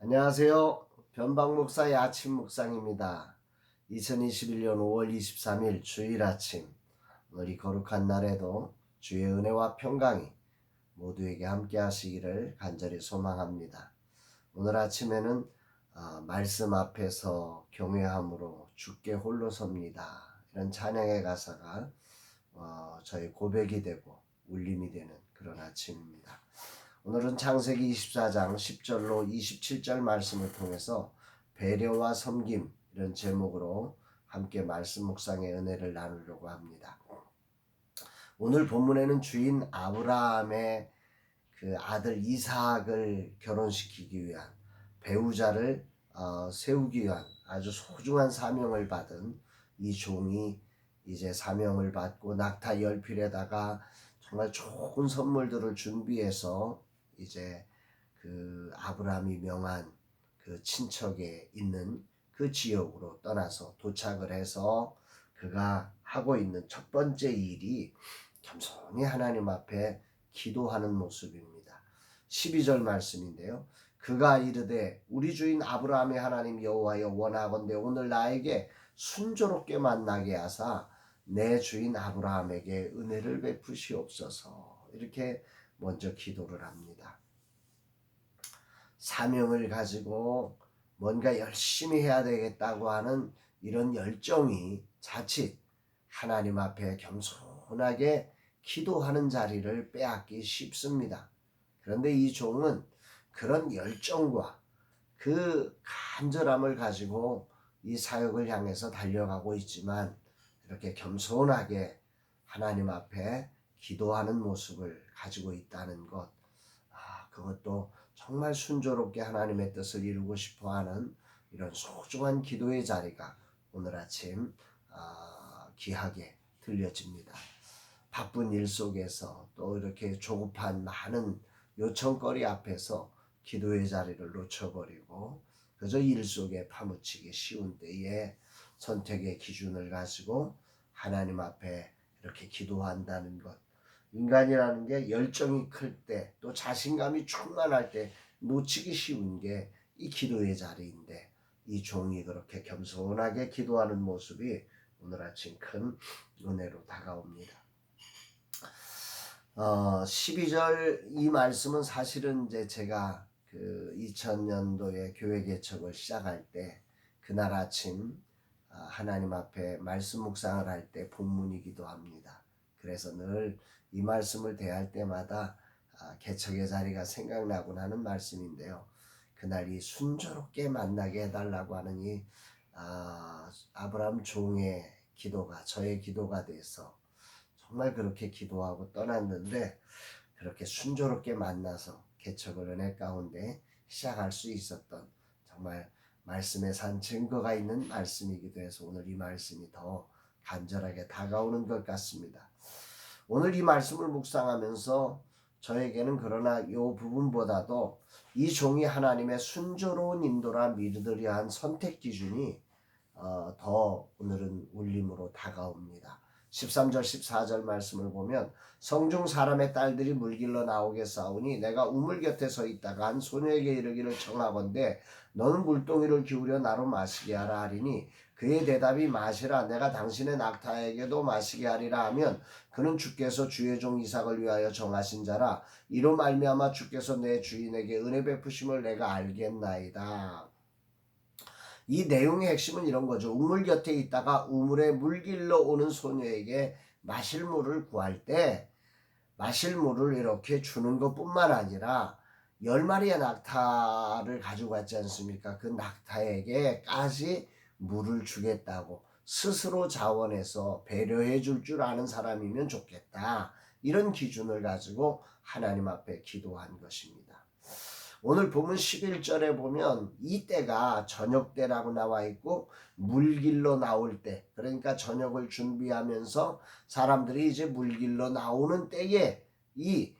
안녕하세요. 변방목사의 아침 묵상입니다. 2021년 5월 23일 주일 아침, 오늘 이 거룩한 날에도 주의 은혜와 평강이 모두에게 함께 하시기를 간절히 소망합니다. 오늘 아침에는 말씀 앞에서 경외함으로 주께 홀로 섭니다, 이런 찬양의 가사가 저의 고백이 되고 울림이 되는 그런 아침입니다. 오늘은 창세기 24장 10절로 27절 말씀을 통해서 배려와 섬김, 이런 제목으로 함께 말씀 묵상의 은혜를 나누려고 합니다. 오늘 본문에는 주인 아브라함의 그 아들 이삭을 결혼시키기 위한 배우자를 세우기 위한 아주 소중한 사명을 받은 이 종이 이제 사명을 받고 낙타 열필에다가 정말 좋은 선물들을 준비해서 이제 그 아브라함이 명한 그 친척에 있는 그 지역으로 떠나서 도착을 해서 그가 하고 있는 첫 번째 일이 겸손히 하나님 앞에 기도하는 모습입니다. 12절 말씀인데요. 그가 이르되 우리 주인 아브라함의 하나님 여호와여, 원하건대 오늘 나에게 순조롭게 만나게 하사 내 주인 아브라함에게 은혜를 베푸시옵소서. 이렇게 먼저 기도를 합니다. 사명을 가지고 뭔가 열심히 해야 되겠다고 하는 이런 열정이 자칫 하나님 앞에 겸손하게 기도하는 자리를 빼앗기 쉽습니다. 그런데 이 종은 그런 열정과 그 간절함을 가지고 이 사역을 향해서 달려가고 있지만, 이렇게 겸손하게 하나님 앞에 기도하는 모습을 가지고 있다는 것, 그것도 정말 순조롭게 하나님의 뜻을 이루고 싶어하는 이런 소중한 기도의 자리가 오늘 아침 귀하게 들려집니다. 바쁜 일 속에서 또 이렇게 조급한 많은 요청거리 앞에서 기도의 자리를 놓쳐버리고 그저 일 속에 파묻히기 쉬운 때에 선택의 기준을 가지고 하나님 앞에 이렇게 기도한다는 것, 인간이라는 게 열정이 클 때 또 자신감이 충만할 때 놓치기 쉬운 게 이 기도의 자리인데, 이 종이 그렇게 겸손하게 기도하는 모습이 오늘 아침 큰 은혜로 다가옵니다. 12절 이 말씀은 사실은 이제 제가 그 2000년도에 교회 개척을 시작할 때 그날 아침 하나님 앞에 말씀 묵상을 할 때 본문이기도 합니다. 그래서 늘 이 말씀을 대할 때마다 개척의 자리가 생각나곤 하는 말씀인데요. 그날 이 순조롭게 만나게 해달라고 하는 이 아브라함 종의 기도가 저의 기도가 돼서 정말 그렇게 기도하고 떠났는데, 그렇게 순조롭게 만나서 개척을 은혜 가운데 시작할 수 있었던 정말 말씀에 산 증거가 있는 말씀이기도 해서 오늘 이 말씀이 더 간절하게 다가오는 것 같습니다. 오늘 이 말씀을 묵상하면서 저에게는 그러나 이 부분보다도 이 종이 하나님의 순조로운 인도라 믿으려 한 선택 기준이 더 오늘은 울림으로 다가옵니다. 13절 14절 말씀을 보면 성중 사람의 딸들이 물길로 나오겠사오니 내가 우물 곁에 서 있다가 한 소녀에게 이르기를 청하건대 너는 물동이를 기울여 나로 마시게 하라 하리니 그의 대답이 마시라, 내가 당신의 낙타에게도 마시게 하리라 하면 그는 주께서 주의 종 이삭을 위하여 정하신 자라, 이로 말미암아 주께서 내 주인에게 은혜 베푸심을 내가 알겠나이다. 이 내용의 핵심은 이런 거죠. 우물 곁에 있다가 우물에 물길로 오는 소녀에게 마실 물을 구할 때 마실 물을 이렇게 주는 것뿐만 아니라 10마리의 낙타를 가지고 갔지 않습니까? 그 낙타에게까지 물을 주겠다고 스스로 자원해서 배려해 줄 아는 사람이면 좋겠다, 이런 기준을 가지고 하나님 앞에 기도한 것입니다. 오늘 본문 11절에 보면 이때가 저녁 때라고 나와 있고 물길로 나올 때, 그러니까 저녁을 준비하면서 사람들이 이제 물길로 나오는 때에 이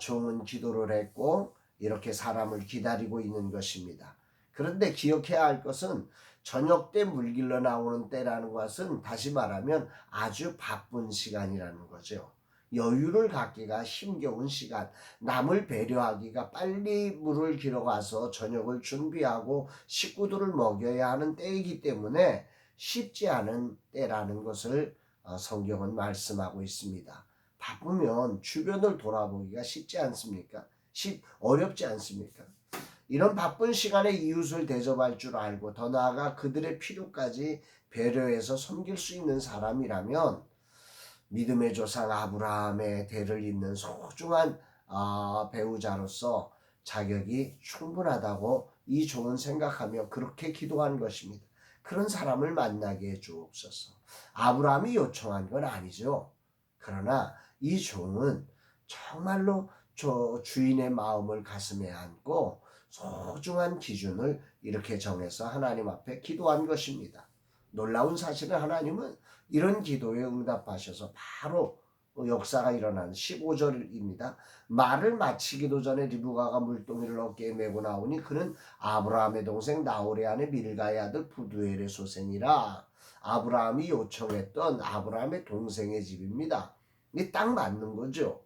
종은 기도를 했고 이렇게 사람을 기다리고 있는 것입니다. 그런데 기억해야 할 것은 저녁 때 물길로 나오는 때라는 것은 다시 말하면 아주 바쁜 시간이라는 거죠. 여유를 갖기가 힘겨운 시간, 남을 배려하기가 빨리 물을 길어가서 저녁을 준비하고 식구들을 먹여야 하는 때이기 때문에 쉽지 않은 때라는 것을 성경은 말씀하고 있습니다. 바쁘면 주변을 돌아보기가 쉽지 않습니까? 어렵지 않습니까? 이런 바쁜 시간에 이웃을 대접할 줄 알고 더 나아가 그들의 필요까지 배려해서 섬길 수 있는 사람이라면 믿음의 조상 아브라함의 대를 잇는 소중한 배우자로서 자격이 충분하다고 이 종은 생각하며 그렇게 기도한 것입니다. 그런 사람을 만나게 해 주옵소서. 아브라함이 요청한 건 아니죠. 그러나 이 종은 정말로 저 주인의 마음을 가슴에 안고 소중한 기준을 이렇게 정해서 하나님 앞에 기도한 것입니다. 놀라운 사실은 하나님은 이런 기도에 응답하셔서 바로 역사가 일어난 15절입니다. 말을 마치기도 전에 리브가가 물동이를 어깨에 메고 나오니 그는 아브라함의 동생 나홀의 아내 밀가의 아들 부두엘의 소생이라. 아브라함이 요청했던 아브라함의 동생의 집입니다. 이게 딱 맞는 거죠.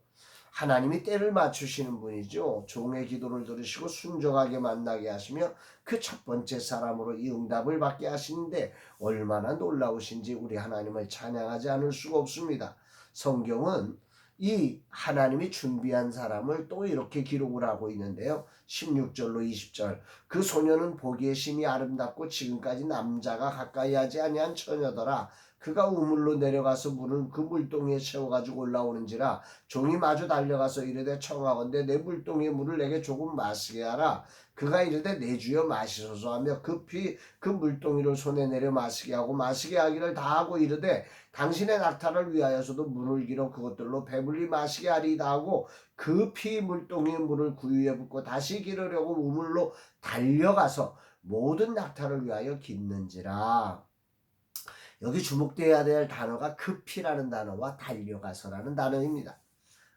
하나님이 때를 맞추시는 분이죠. 종의 기도를 들으시고 순종하게 만나게 하시며 그 첫 번째 사람으로 이 응답을 받게 하시는데 얼마나 놀라우신지 우리 하나님을 찬양하지 않을 수가 없습니다. 성경은 이 하나님이 준비한 사람을 또 이렇게 기록을 하고 있는데요. 16절로 20절 그 소녀는 보기에 심히 아름답고 지금까지 남자가 가까이 하지 아니한 처녀더라. 그가 우물로 내려가서 물을 그 물동이에 채워가지고 올라오는지라 종이 마주 달려가서 이르되 청하건대 내 물동이의 물을 내게 조금 마시게 하라. 그가 이르되 내 주여 마시소서 하며 급히 그 물동이를 손에 내려 마시게 하고 마시게 하기를 다하고 이르되 당신의 낙타를 위하여서도 물을 길어 그것들로 배불리 마시게 하리이다 하고 급히 물동이의 물을 구유에 붓고 다시 기르려고 우물로 달려가서 모든 낙타를 위하여 깃는지라. 여기 주목되어야 될 단어가 급히라는 단어와 달려가서라는 단어입니다.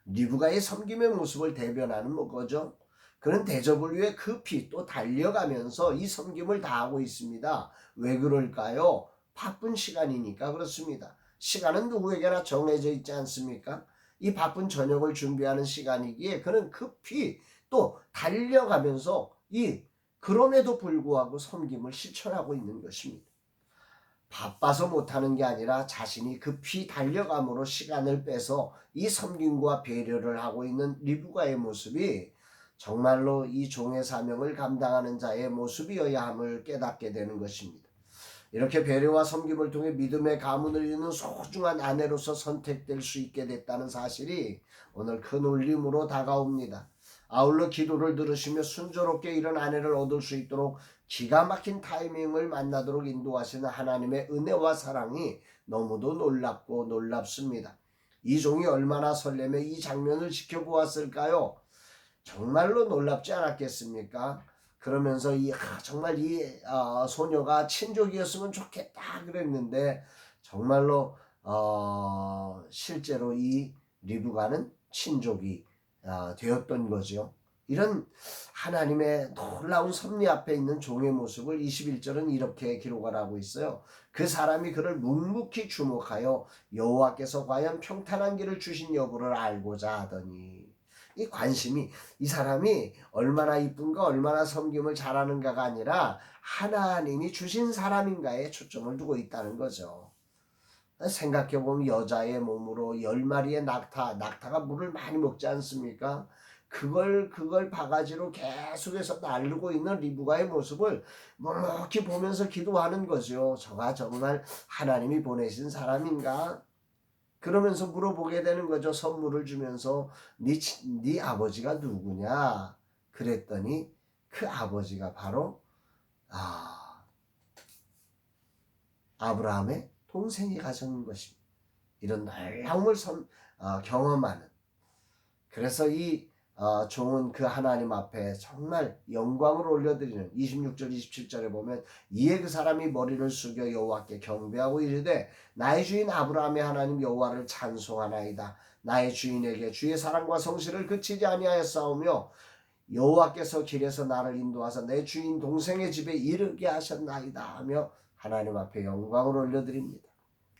리브가의 섬김의 모습을 대변하는 거죠. 그는 대접을 위해 급히 또 달려가면서 이 섬김을 다하고 있습니다. 왜 그럴까요? 바쁜 시간이니까 그렇습니다. 시간은 누구에게나 정해져 있지 않습니까? 이 바쁜 저녁을 준비하는 시간이기에 그는 급히 또 달려가면서 그럼에도 불구하고 섬김을 실천하고 있는 것입니다. 바빠서 못하는 게 아니라 자신이 급히 달려감으로 시간을 빼서 이 섬김과 배려를 하고 있는 리브가의 모습이 정말로 이 종의 사명을 감당하는 자의 모습이어야 함을 깨닫게 되는 것입니다. 이렇게 배려와 섬김을 통해 믿음의 가문을 이루는 소중한 아내로서 선택될 수 있게 됐다는 사실이 오늘 큰 울림으로 다가옵니다. 아울러 기도를 들으시며 순조롭게 이런 아내를 얻을 수 있도록 기가 막힌 타이밍을 만나도록 인도하시는 하나님의 은혜와 사랑이 너무도 놀랍고 놀랍습니다. 이 종이 얼마나 설레며 이 장면을 지켜보았을까요? 정말로 놀랍지 않았겠습니까? 그러면서 정말 이 소녀가 친족이었으면 좋겠다 그랬는데 정말로 실제로 이 리브가는 친족이 되었던 거죠. 이런 하나님의 놀라운 섭리 앞에 있는 종의 모습을 21절은 이렇게 기록을 하고 있어요. 그 사람이 그를 묵묵히 주목하여 여호와께서 과연 평탄한 길을 주신 여부를 알고자 하더니 이 관심이 이 사람이 얼마나 이쁜가 얼마나 섬김을 잘하는가가 아니라 하나님이 주신 사람인가에 초점을 두고 있다는 거죠. 생각해보면 여자의 몸으로 10마리의 낙타가 물을 많이 먹지 않습니까? 그걸 바가지로 계속해서 나르고 있는 리브가의 모습을 묵묵히 보면서 기도하는 거죠. 저가 정말 하나님이 보내신 사람인가? 그러면서 물어보게 되는 거죠. 선물을 주면서 네 아버지가 누구냐? 그랬더니 그 아버지가 바로 아브라함의 동생이 가져온 것입니다. 이런 놀라움을 경험하는. 그래서 이 종은 그 하나님 앞에 정말 영광을 올려드리는 26절 27절에 보면 이에 그 사람이 머리를 숙여 여호와께 경배하고 이르되 나의 주인 아브라함의 하나님 여호와를 찬송하나이다. 나의 주인에게 주의 사랑과 성실을 그치지 아니하였사오며 여호와께서 길에서 나를 인도하사 내 주인 동생의 집에 이르게 하셨나이다 하며 하나님 앞에 영광을 올려드립니다.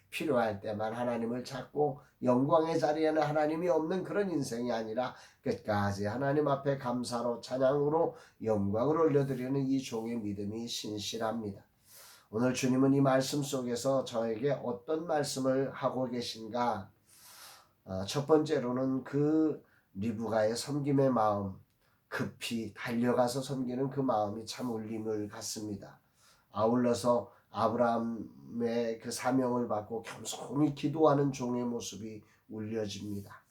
필요할 때만 하나님을 찾고 영광의 자리에는 하나님이 없는 그런 인생이 아니라 끝까지 하나님 앞에 감사로 찬양으로 영광을 올려드리는 이 종의 믿음이 신실합니다. 오늘 주님은 이 말씀 속에서 저에게 어떤 말씀을 하고 계신가? 첫 번째로는 그 리브가의 섬김의 마음, 급히 달려가서 섬기는 그 마음이 참 울림을 갖습니다. 아울러서 아브라함의 그 사명을 받고 겸손히 기도하는 종의 모습이 울려집니다.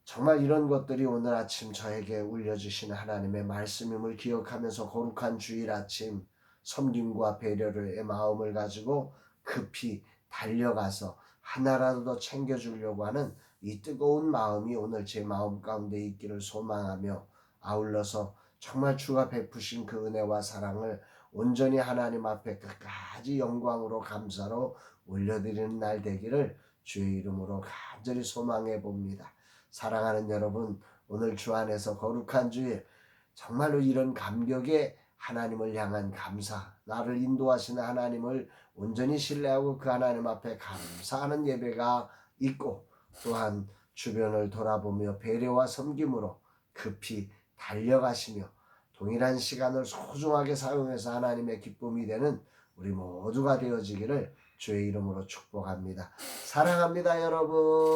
정말 이런 것들이 오늘 아침 저에게 울려주신 하나님의 말씀임을 기억하면서 거룩한 주일 아침 섬김과 배려의 마음을 가지고 급히 달려가서 하나라도 더 챙겨주려고 하는 이 뜨거운 마음이 오늘 제 마음 가운데 있기를 소망하며, 아울러서 정말 주가 베푸신 그 은혜와 사랑을 온전히 하나님 앞에 끝까지 영광으로 감사로 올려드리는 날 되기를 주의 이름으로 간절히 소망해 봅니다. 사랑하는 여러분, 오늘 주 안에서 거룩한 주일 정말로 이런 감격의 하나님을 향한 감사, 나를 인도하시는 하나님을 온전히 신뢰하고 그 하나님 앞에 감사하는 예배가 있고, 또한 주변을 돌아보며 배려와 섬김으로 급히 달려가시며 동일한 시간을 소중하게 사용해서 하나님의 기쁨이 되는 우리 모두가 되어지기를 주의 이름으로 축복합니다. 사랑합니다, 여러분.